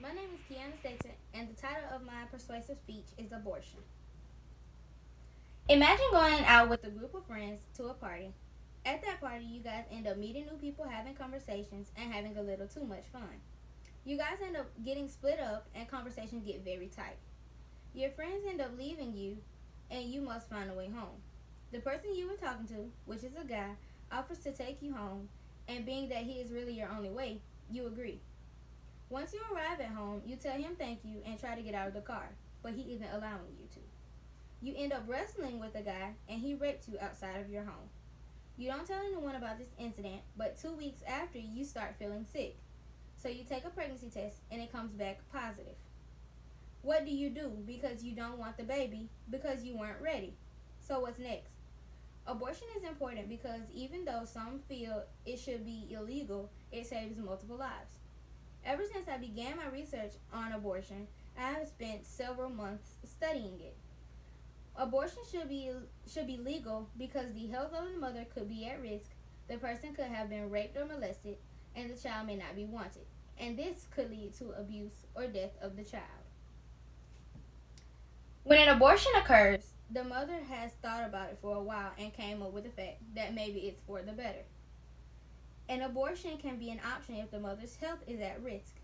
my name is Keyanna Staton, and the title of my persuasive speech is Abortion. Imagine going out with a group of friends to a party. At that party, you guys end up meeting new people, having conversations, and having a little too much fun. You guys end up getting split up, and conversations get very tight. Your friends end up leaving you, and you must find a way home. The person you were talking to, which is a guy, offers to take you home, and being that he is really your only way, you agree. Once you arrive at home, you tell him thank you and try to get out of the car, but he isn't allowing you to. You end up wrestling with the guy, and he raped you outside of your home. You don't tell anyone about this incident, but 2 weeks after, you start feeling sick. So you take a pregnancy test, and it comes back positive. What do you do? Because you don't want the baby, because you weren't ready. So what's next? Abortion is important because even though some feel it should be illegal, it saves multiple lives. Ever since I began my research on abortion, I have spent several months studying it. Abortion should be legal because the health of the mother could be at risk, the person could have been raped or molested, and the child may not be wanted. And this could lead to abuse or death of the child. When an abortion occurs, the mother has thought about it for a while and came up with the fact that maybe it's for the better. An abortion can be an option if the mother's health is at risk.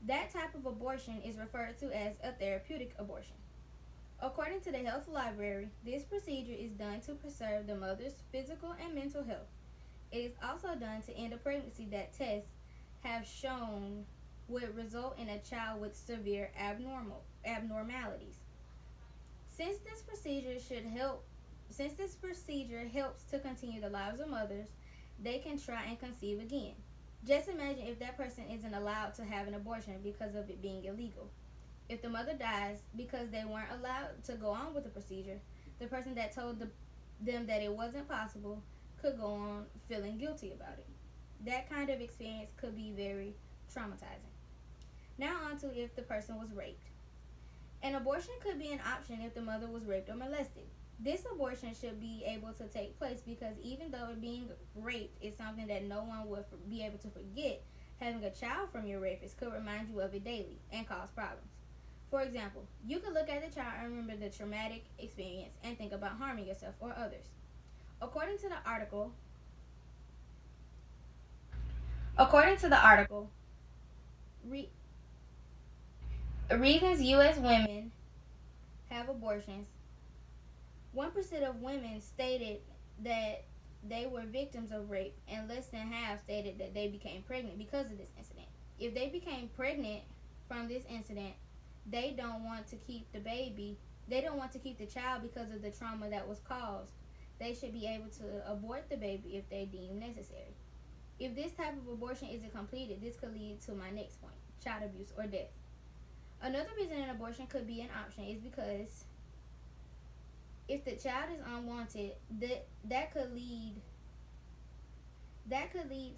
That type of abortion is referred to as a therapeutic abortion. According to the Health Library, this procedure is done to preserve the mother's physical and mental health. It is also done to end a pregnancy that tests have shown would result in a child with severe abnormalities. Since this procedure helps to continue the lives of mothers, they can try and conceive again. Just imagine if that person isn't allowed to have an abortion because of it being illegal. If the mother dies because they weren't allowed to go on with the procedure, the person that told them that it wasn't possible could go on feeling guilty about it. That kind of experience could be very traumatizing. Now on to if the person was raped. An abortion could be an option if the mother was raped or molested. This abortion should be able to take place because even though being raped is something that no one would be able to forget, having a child from your rapist could remind you of it daily and cause problems. For example, you could look at the child and remember the traumatic experience and think about harming yourself or others. According to the article, reasons U.S. women have abortions. 1% of women stated that they were victims of rape, and less than half stated that they became pregnant because of this incident. If they became pregnant from this incident, they don't want to keep the baby. They don't want to keep the child because of the trauma that was caused. They should be able to abort the baby if they deem necessary. If this type of abortion isn't completed, this could lead to my next point, child abuse or death. Another reason an abortion could be an option is because if the child is unwanted, that could lead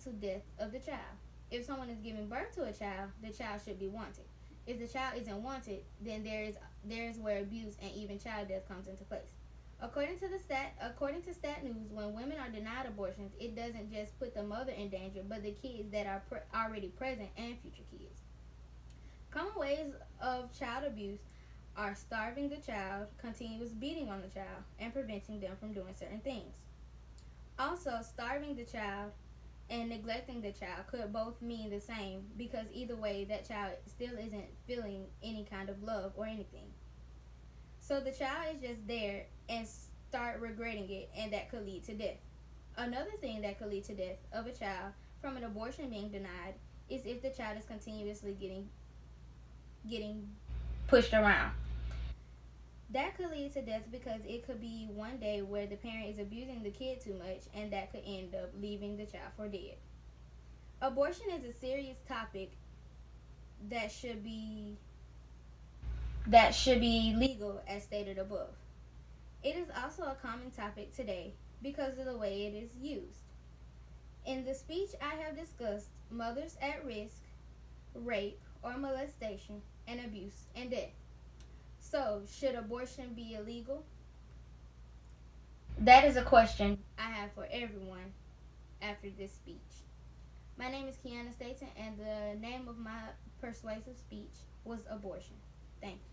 to death of the child. If someone is giving birth to a child, the child should be wanted. If the child isn't wanted, then there's where abuse and even child death comes into place. According to Stat News, when women are denied abortions, it doesn't just put the mother in danger, but the kids that are already present and future kids. Common ways of child abuse are starving the child, continuous beating on the child, and preventing them from doing certain things. Also, starving the child and neglecting the child could both mean the same because either way, that child still isn't feeling any kind of love or anything. So the child is just there and start regretting it, and that could lead to death. Another thing that could lead to death of a child from an abortion being denied is if the child is continuously getting pushed around. That could lead to death because it could be one day where the parent is abusing the kid too much, and that could end up leaving the child for dead. Abortion is a serious topic that should be legal as stated above. It is also a common topic today because of the way it is used. In the speech I have discussed mothers at risk, rape or molestation, and abuse and death. So, should abortion be illegal? That is a question I have for everyone after this speech. My name is Keyanna Staton, and the name of my persuasive speech was abortion. Thank you.